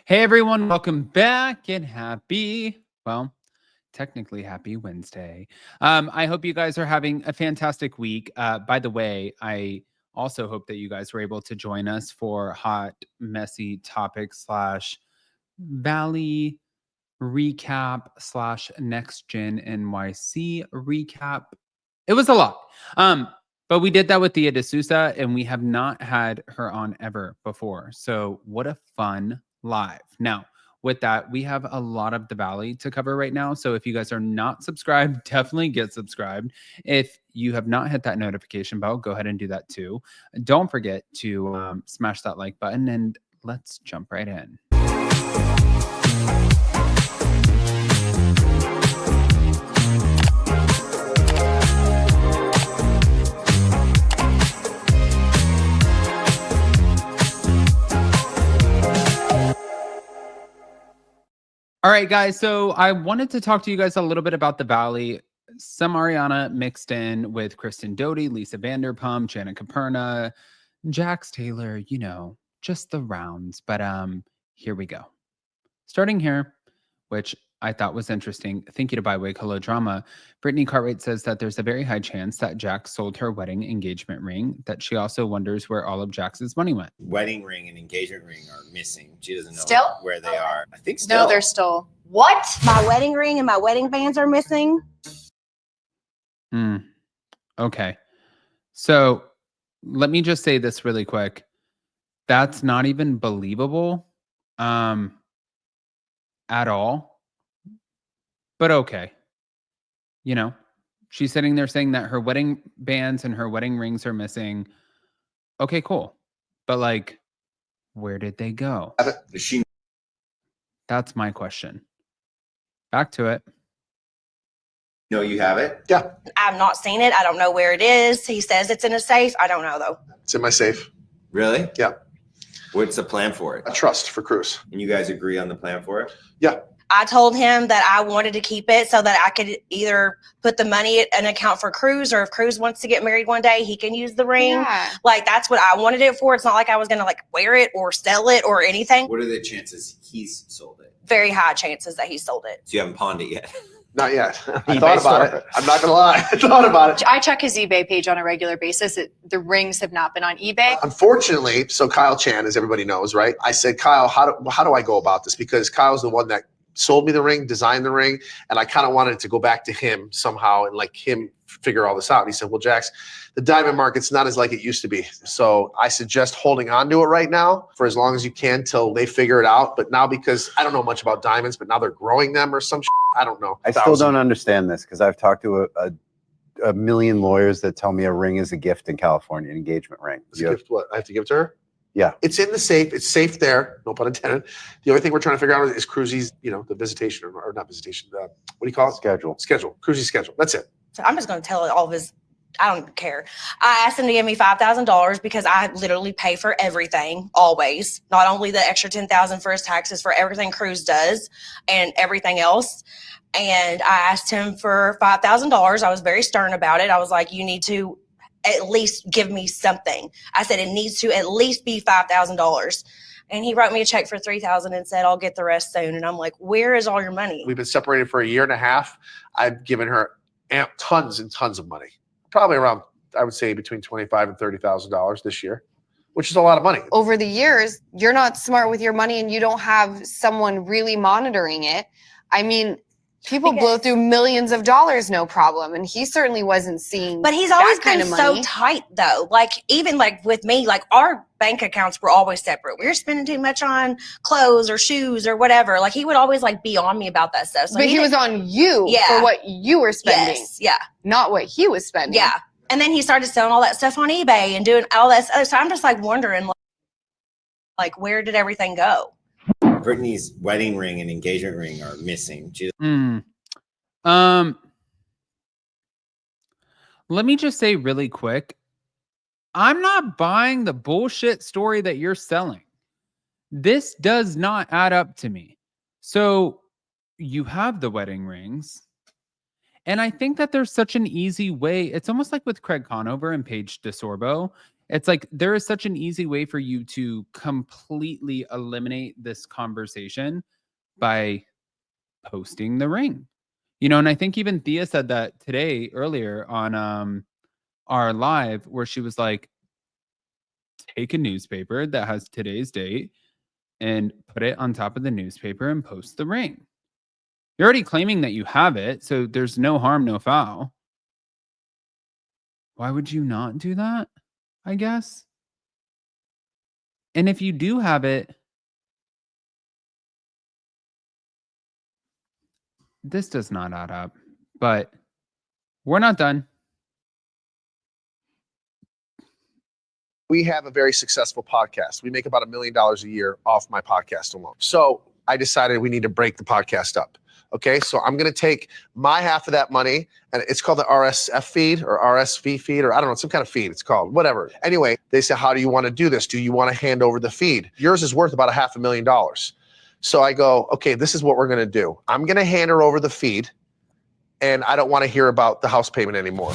Hey everyone, welcome back and technically happy Wednesday. I hope you guys are having a fantastic week. By the way, I also hope that you guys were able to join us for hot, messy topic slash Valley recap slash next gen NYC recap. It was a lot. But we did that with Thea D'Souza, and we have not had her on ever before. So what a fun live. Now, with that, we have a lot of the Valley to cover right now. So if you guys are not subscribed, definitely get subscribed. If you have not hit that notification bell, go ahead and do that too. Don't forget to smash that like button, and let's jump right in. All right, guys. So I wanted to talk to you guys a little bit about the Valley. Some Ariana mixed in with Kristen Doty, Lisa Vanderpump, Janet Caperna, Jax Taylor, just the rounds. But here we go. Starting here, which I thought was interesting. Thank you to Byway Hello Drama. Brittany Cartwright says that there's a very high chance that Jax sold her wedding engagement ring, that she also wonders where all of Jax's money went. Wedding ring and engagement ring are missing. She doesn't know Still? where they are. I think still. No, they're still. What? My wedding ring and my wedding bands are missing? Okay. So let me just say this really quick. That's not even believable at all. But okay. She's sitting there saying that her wedding bands and her wedding rings are missing. Okay, cool. But where did they go? That's my question. Back to it. No, you have it? Yeah. I've not seen it. I don't know where it is. He says it's in a safe. I don't know, though. It's in my safe. Really? Yeah. What's the plan for it? A trust for Cruz. And you guys agree on the plan for it? Yeah. I told him that I wanted to keep it so that I could either put the money in an account for Cruz, or if Cruz wants to get married one day, he can use the ring. Yeah. That's what I wanted it for. It's not like I was going to wear it or sell it or anything. What are the chances he's sold it? Very high chances that he sold it. So you haven't pawned it yet? Not yet. I thought about it. I'm not going to lie. I thought about it. I check his eBay page on a regular basis. The rings have not been on eBay. Unfortunately, so Kyle Chan, as everybody knows, right? I said, Kyle, how do I go about this? Because Kyle's the one that sold me the ring, designed the ring, and I kind of wanted it to go back to him somehow and him figure all this out. And he said, well, Jax, the diamond market's not as like it used to be. So I suggest holding on to it right now for as long as you can till they figure it out. But now, because I don't know much about diamonds, but now they're growing them or some I don't know. I still don't understand this because I've talked to a million lawyers that tell me a ring is a gift in California, an engagement ring. It's a gift, what? I have to give it to her? Yeah. It's in the safe. It's safe there. No pun intended. The only thing we're trying to figure out is Cruzy's, the visitation or not visitation. What do you call it? Schedule. Cruzy's schedule. That's it. So I'm just going to tell all of his, I don't care. I asked him to give me $5,000 because I literally pay for everything always. Not only the extra $10,000 for his taxes, for everything Cruz does and everything else. And I asked him for $5,000. I was very stern about it. I was like, you need to at least give me something. I said, it needs to at least be $5,000. And he wrote me a check for $3,000 and said, I'll get the rest soon. And I'm like, where is all your money? We've been separated for a year and a half. I've given her tons and tons of money. Probably around, I would say, between $25,000 and $30,000 this year, which is a lot of money. Over the years, you're not smart with your money and you don't have someone really monitoring it. I mean, people blow through millions of dollars, no problem. And he certainly wasn't seeing But he's always that kind been of so money. tight, though. Even with me, our bank accounts were always separate. We were spending too much on clothes or shoes or whatever. He would always be on me about that stuff. So but he was on you for what you were spending. Yes, yeah. Not what he was spending. Yeah. And then he started selling all that stuff on eBay and doing all that stuff. So I'm just wondering, where did everything go? Brittany's wedding ring and engagement ring are missing. Let me just say really quick, I'm not buying the bullshit story that you're selling. This does not add up to me. So you have the wedding rings. And I think that there's such an easy way. It's almost like with Craig Conover and Paige DeSorbo. It's like there is such an easy way for you to completely eliminate this conversation by posting the ring. And I think even Thea said that today earlier on our live, where she was like, take a newspaper that has today's date and put it on top of the newspaper and post the ring. You're already claiming that you have it, so there's no harm, no foul. Why would you not do that? I guess. And if you do have it, this does not add up. But we're not done. We have a very successful podcast. We make about $1 million a year off my podcast alone. So I decided we need to break the podcast up. Okay, so I'm going to take my half of that money, and it's called the RSF feed or RSV feed, or I don't know, some kind of feed it's called, whatever. Anyway, they said, how do you want to do this? Do you want to hand over the feed? Yours is worth about $500,000. So I go, okay, this is what we're going to do. I'm going to hand her over the feed, and I don't want to hear about the house payment anymore.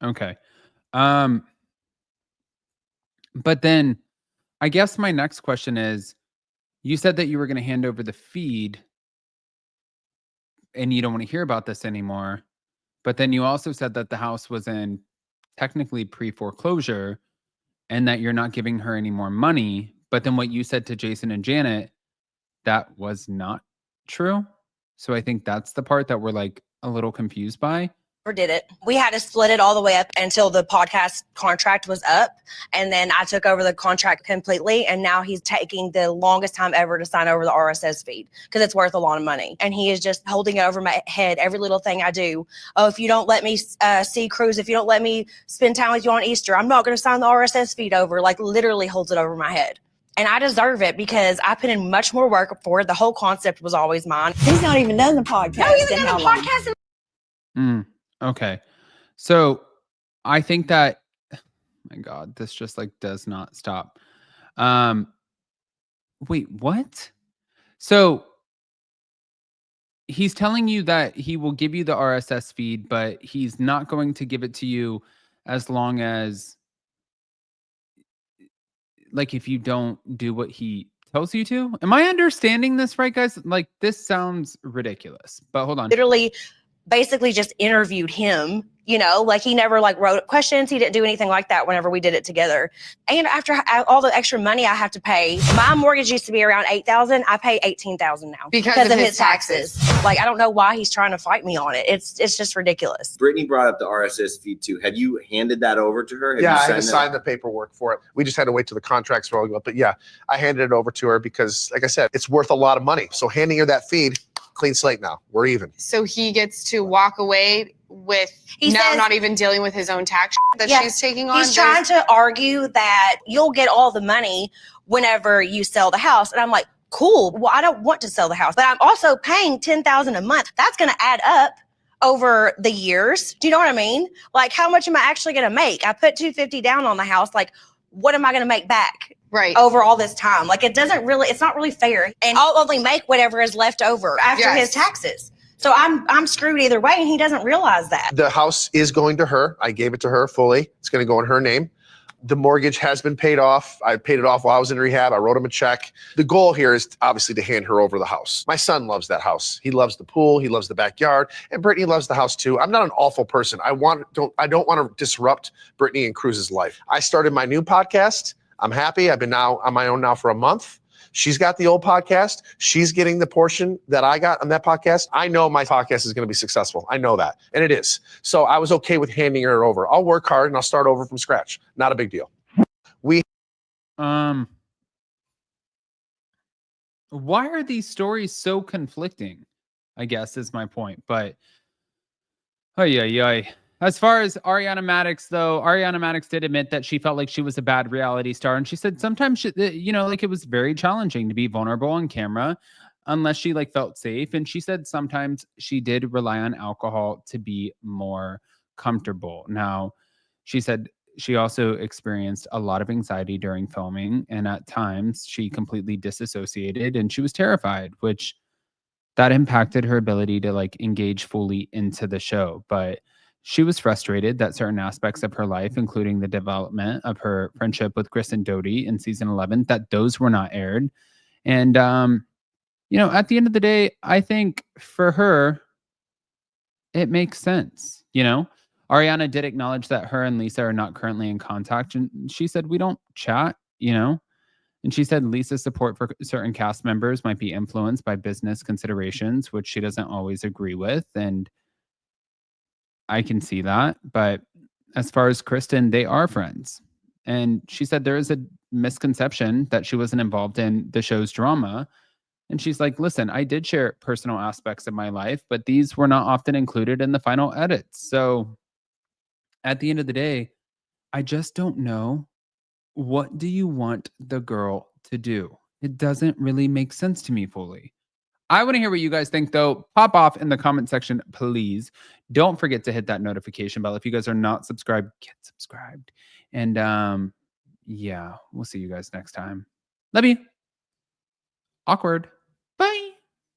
Okay. But then I guess my next question is, you said that you were going to hand over the feed and you don't want to hear about this anymore. But then you also said that the house was in technically pre-foreclosure and that you're not giving her any more money. But then what you said to Jason and Janet, that was not true. So I think that's the part that we're like a little confused by. Did it. We had to split it all the way up until the podcast contract was up. And then I took over the contract completely. And now he's taking the longest time ever to sign over the RSS feed because it's worth a lot of money. And he is just holding it over my head, every little thing I do. Oh, if you don't let me see Cruz, if you don't let me spend time with you on Easter, I'm not going to sign the RSS feed over. Like literally holds it over my head. And I deserve it because I put in much more work for it. The whole concept was always mine. He's not even done the podcast. No, he hasn't done the podcast. Okay. So I think that, oh my God, this just like does not stop. Wait, what? So he's telling you that he will give you the RSS feed, but he's not going to give it to you as long as, like, if you don't do what he tells you to. Am I understanding this right, guys? Like, this sounds ridiculous, but hold on. Literally basically just interviewed him, like he never like wrote questions. He didn't do anything like that whenever we did it together. And after all the extra money I have to pay, my mortgage used to be around $8,000. I pay $18,000 now Because of his taxes. Like, I don't know why he's trying to fight me on it. It's just ridiculous. Brittany brought up the RSS feed too. Have you handed that over to her? Yeah, I had to sign the paperwork for it. We just had to wait till the contracts rolling up. But yeah, I handed it over to her because, like I said, it's worth a lot of money. So handing her that feed, clean slate now. We're even. So he gets to walk away with not even dealing with his own tax that she's taking on. He's trying to argue that you'll get all the money whenever you sell the house. And I'm like, cool. Well, I don't want to sell the house, but I'm also paying $10,000 a month. That's going to add up over the years. Do you know what I mean? Like, how much am I actually going to make? I put $250 down on the house. Like, what am I going to make back? Right. Over all this time. Like, it's not really fair. And I'll only make whatever is left over after his taxes. So I'm screwed either way, and he doesn't realize that. The house is going to her. I gave it to her fully. It's going to go in her name. The mortgage has been paid off. I paid it off while I was in rehab. I wrote him a check. The goal here is obviously to hand her over the house. My son loves that house. He loves the pool. He loves the backyard. And Brittany loves the house too. I'm not an awful person. I don't want to disrupt Brittany and Cruz's life. I started my new podcast. I'm happy. I've been now on my own now for a month. She's got the old podcast. She's getting the portion that I got on that podcast. I know my podcast is going to be successful. I know that. And it is. So I was okay with handing her over. I'll work hard and I'll start over from scratch. Not a big deal. Why are these stories so conflicting? I guess is my point. But as far as Ariana Madix, though, Ariana Madix did admit that she felt like she was a bad reality star. And she said sometimes, like it was very challenging to be vulnerable on camera unless she like felt safe. And she said sometimes she did rely on alcohol to be more comfortable. Now, she said she also experienced a lot of anxiety during filming. And at times she completely disassociated and she was terrified, which that impacted her ability to like engage fully into the show. But she was frustrated that certain aspects of her life, including the development of her friendship with Chris and Dodie in season 11, that those were not aired. And, you know, at the end of the day, I think for her, it makes sense. You know, Ariana did acknowledge that her and Lisa are not currently in contact. And she said, we don't chat, you know. And she said Lisa's support for certain cast members might be influenced by business considerations, which she doesn't always agree with. And I can see that. But as far as Kristen, they are friends. And she said there is a misconception that she wasn't involved in the show's drama. And she's like, listen, I did share personal aspects of my life, but these were not often included in the final edits. So at the end of the day, I just don't know. What do you want the girl to do? It doesn't really make sense to me fully. I want to hear what you guys think, though. Pop off in the comment section, please. Don't forget to hit that notification bell. If you guys are not subscribed, get subscribed. And yeah, we'll see you guys next time. Love you. Awkward.